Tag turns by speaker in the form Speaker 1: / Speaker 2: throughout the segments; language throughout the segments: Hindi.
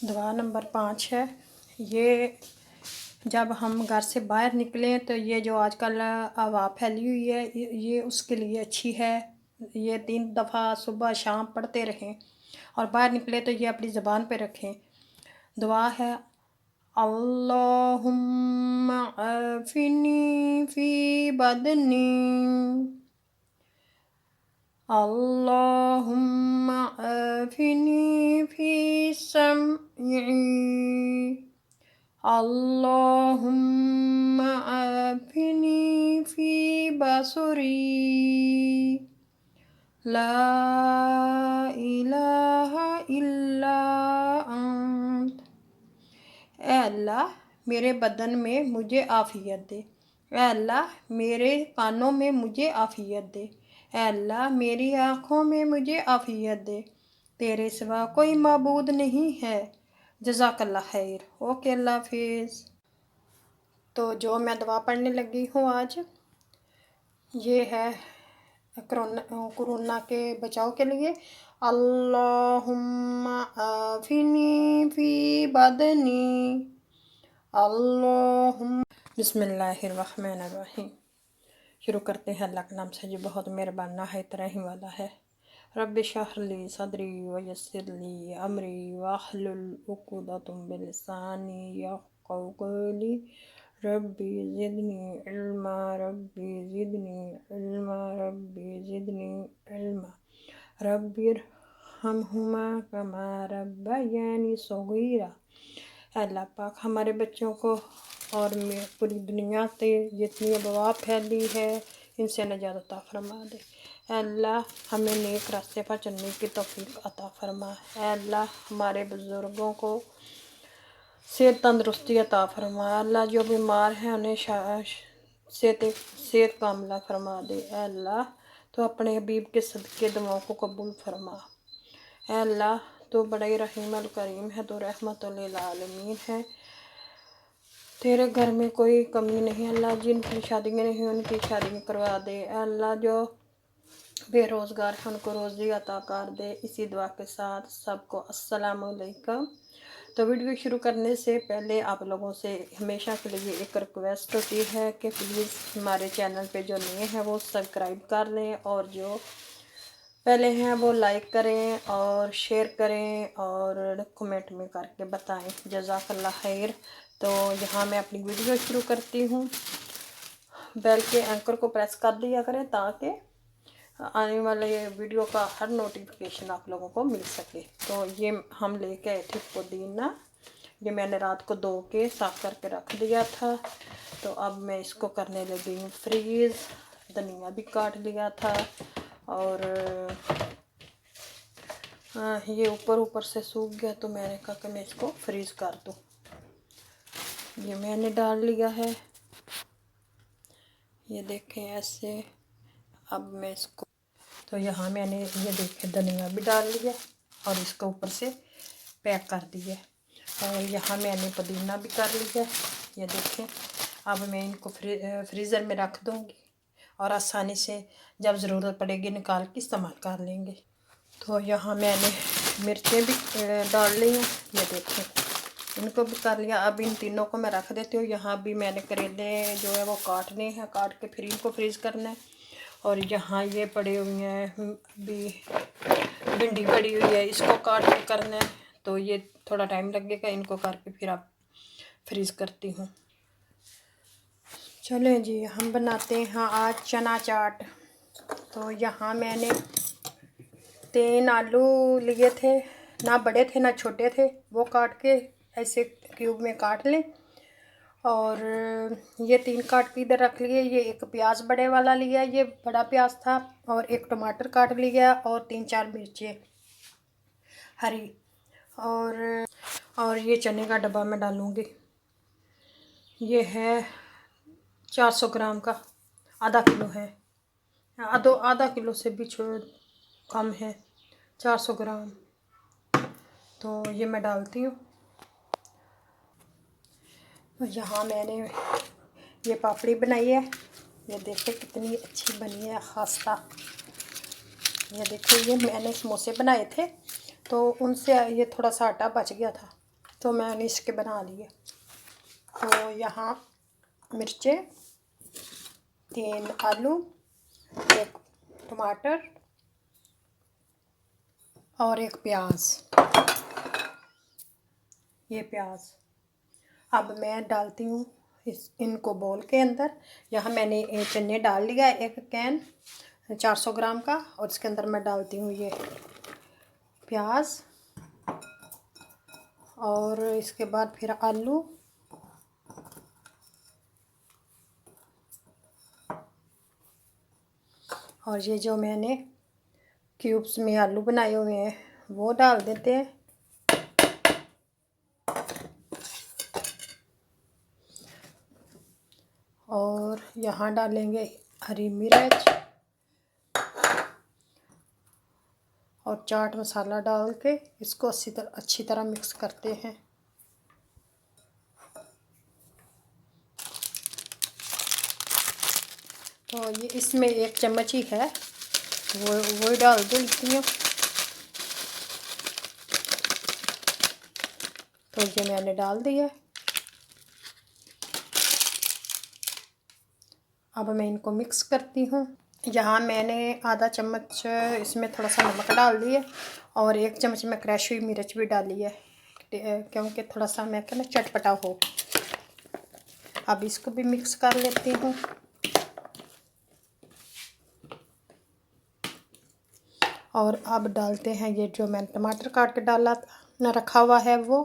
Speaker 1: दवा नंबर 5 है। ये जब हम घर से बाहर निकलें तो ये जो आजकल हवा फैली हुई है ये उसके लिए अच्छी है। ये 3 दफ़ा सुबह शाम पढ़ते रहें और बाहर निकले तो ये अपनी ज़बान पे रखें। दुआ है अल्लाहुम्मा आफिनी फ़ी बदनी, अल्लाहुम्मा आफिनी फ़ी समई, अल्लाहुम्मा आफिनी फ़ी बसरी, ला इलाहा इल्ला अंत। ऐ अल्लाह मेरे बदन में मुझे आफ़ियत दे। ऐ अल्लाह मेरे कानों में मुझे आफ़ियत दे। ऐ अल्लाह मेरी आँखों में मुझे आफ़ियत दे। तेरे सिवा कोई माबूद नहीं है। जज़ाकल्लाह खैर। ओके, अल्लाह हाफिज़। तो जो मैं दवा पढ़ने लगी हूँ आज, ये है कोरोना के बचाव के लिए। अल्लाहुम्मा आफिनी फ़ी बदनी, अल्लाहुम्मा। बिस्मिल्लाहिर्रहमानिर्रहीम। शुरू करते हैं अल्लाह के नाम से जो बहुत मेहरबान नहायत रहम वाला है। रब्बि इश्रह ली सदरी व यस्सिर ली अमरी वाहलुल उक़दतम मिन लिसानी यफ़क़हू क़ौली। रब्बी ज़िदनी इल्मा, रब्बी ज़िदनी इल्मा, रब्बी ज़िदनी इल्मा, रब्बिरहमहुमा कमा रब्बयानी सग़ीरा। अल्लाह पाक हमारे बच्चों को और पूरी दुनिया से जितनी वबा फैली है इनसे नजात अता फरमा दे। अल्लाह हमें नेक रास्ते पर चलने की तौफीक अता फरमा। अल्लाह हमारे बुज़ुर्गों को सेहत तंदरुस्ती अता फरमा। अल्लाह जो बीमार हैं उन्हें सेहत कामला फरमा दे। अल्लाह तो अपने हबीब के सदक़े दुआओं को कबूल फरमा। अल्लाह तो बड़ा ही रहीम अल करीम है, तो रहमतुल लिल आलमीन है। तेरे घर में कोई कमी नहीं। अल्लाह जिनकी शादियाँ नहीं उनकी शादी करवा दे। अल्लाह जो बेरोज़गार हैं उनको रोज़ी अता कर दे। इसी दुआ के साथ सबको अस्सलाम वालेकुम। तो वीडियो शुरू करने से पहले आप लोगों से हमेशा के लिए एक रिक्वेस्ट होती है कि प्लीज़ हमारे चैनल पे जो नए हैं वो सब्सक्राइब कर लें और जो पहले हैं वो लाइक करें और शेयर करें और कमेंट में करके बताएं। जज़ाकल्लाह खैर। तो यहाँ मैं अपनी वीडियो शुरू करती हूँ। बेल के एंकर को प्रेस कर दिया करें ताकि आने वाले वीडियो का हर नोटिफिकेशन आप लोगों को मिल सके। तो ये हम लेके आए थे पुदीना, ये मैंने रात को धो के साफ़ करके रख दिया था। तो अब मैं इसको करने लगी हूँ फ्रीज़। धनिया भी काट लिया था और ये ऊपर से सूख गया तो मैंने कहा कि मैं इसको फ्रीज़ कर दूँ। ये मैंने डाल लिया है, ये देखें ऐसे। अब मैं इसको तो यहाँ मैंने ये देखें धनिया भी डाल लिया और इसको ऊपर से पैक कर दिया और यहाँ मैंने पुदीना भी कर लिया। ये देखें। अब मैं इनको फ्रीज़र में रख दूँगी और आसानी से जब ज़रूरत पड़ेगी निकाल के इस्तेमाल कर लेंगे। तो यहाँ मैंने मिर्चें भी डाल ली हैं। ये देखें, इनको भी कर लिया। अब इन तीनों को मैं रख देती हूँ। यहाँ भी मैंने करेले जो है वो काटने हैं, काट के फिर इनको फ्रीज़ करना है। और यहाँ ये पड़ी हुई हैं भी भिंडी पड़ी हुई है, इसको काट के करना है। तो ये थोड़ा टाइम लगेगा, इनको करके फिर आप फ्रीज़ करती हूँ। चलें जी, हम बनाते हैं आज चना चाट। तो यहाँ मैंने 3 आलू लिए थे, ना बड़े थे ना छोटे थे, वो काट के ऐसे क्यूब में काट लें। और ये 3 काट के इधर रख लिए। ये एक प्याज बड़े वाला लिया, ये बड़ा प्याज था। और एक टमाटर काट लिया और 3-4 मिर्चें हरी। और ये चने का डब्बा मैं डालूँगी। ये है 400 ग्राम का, आधा किलो है। आधा किलो से भी कम है, 400 ग्राम। तो ये मैं डालती हूँ। यहाँ मैंने ये पापड़ी बनाई है, ये देखिए कितनी अच्छी बनी है, खास्ता। ये देखिए, ये मैंने समोसे बनाए थे तो उनसे ये थोड़ा सा आटा बच गया था तो मैंने इसके बना लिए। तो यहाँ मिर्चें, 3 आलू, 1 टमाटर और 1 प्याज। ये प्याज अब मैं डालती हूँ इनको बोल के अंदर। यहाँ मैंने चने डाल लिया 1 कैन 400 ग्राम का, और इसके अंदर मैं डालती हूँ ये प्याज, और इसके बाद फिर आलू, और ये जो मैंने क्यूब्स में आलू बनाए हुए हैं वो डाल देते हैं। और यहाँ डालेंगे हरी मिर्च और चाट मसाला डाल के इसको अच्छी तरह मिक्स करते हैं। तो ये इसमें 1 चम्मच ही है, वो डाल देती हूँ। तो ये मैंने डाल दिया। अब मैं इनको मिक्स करती हूँ। यहाँ मैंने आधा चम्मच इसमें थोड़ा सा नमक डाल दिया, और 1 चम्मच में क्रश हुई मिर्च भी डाली है, क्योंकि थोड़ा सा मैं कहना चटपटा हो। अब इसको भी मिक्स कर लेती हूँ। और अब डालते हैं ये जो मैंने टमाटर काट के डाला ना रखा हुआ है वो।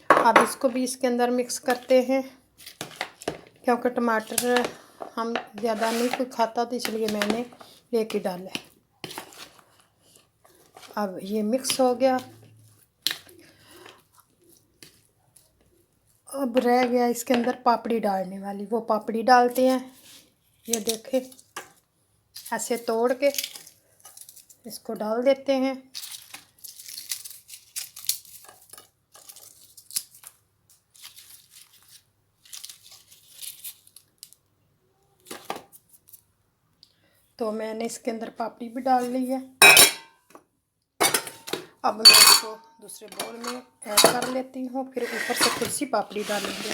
Speaker 1: अब इसको भी इसके अंदर मिक्स करते हैं, क्योंकि टमाटर हम ज़्यादा नहीं कोई खाता, तो इसलिए मैंने 1 ही डाला। अब ये मिक्स हो गया। अब रह गया इसके अंदर पापड़ी डालने वाली, वो पापड़ी डालते हैं। ये देखें, ऐसे तोड़ के इसको डाल देते हैं। तो मैंने इसके अंदर पापड़ी भी डाल ली है। अब मैं इसको दूसरे बोल में ऐड कर लेती हूँ, फिर ऊपर से फिर सी पापड़ी डालेंगे।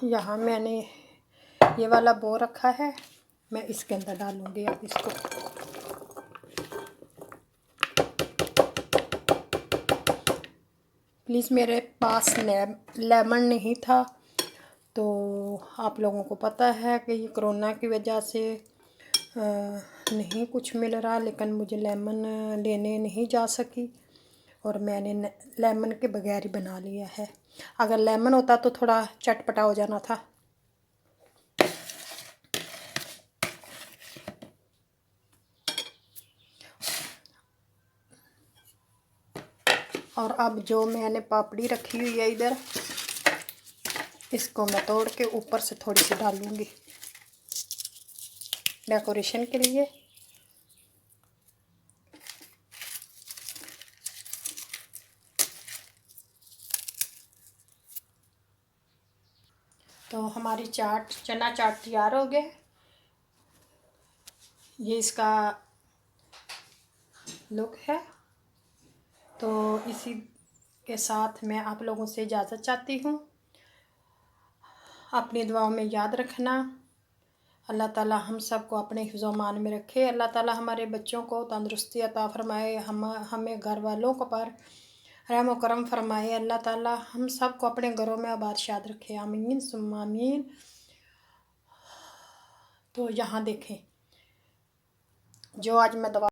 Speaker 1: यहाँ मैंने ये वाला बो रखा है, मैं इसके अंदर डालूँगी अब इसको। प्लीज़, मेरे पास लेमन नहीं था, तो आप लोगों को पता है कि ये कोरोना की वजह से नहीं कुछ मिल रहा, लेकिन मुझे लेमन लेने नहीं जा सकी, और मैंने लेमन के बगैर ही बना लिया है। अगर लेमन होता तो थोड़ा चटपटा हो जाना था। और अब जो मैंने पापड़ी रखी हुई है इधर, इसको मैं तोड़ के ऊपर से थोड़ी सी डालूंगी डेकोरेशन के लिए। तो हमारी चना चाट तैयार हो गया। ये इसका लुक है। तो इसी के साथ मैं आप लोगों से इजाज़त चाहती हूँ। अपनी दुआओं में याद रखना। अल्लाह ताला हम सबको अपने हिफ्ज़-ओ-मान में रखे। अल्लाह ताला हमारे बच्चों को तंदुरुस्ती अता फ़रमाए, हमें घर वालों को पर रहम व करम फ़रमाए। अल्लाह ताला हम सबको अपने घरों में आबाद शाद रखे। आमीन सुम्मा आमीन। तो यहाँ देखें, जो आज मैं दवा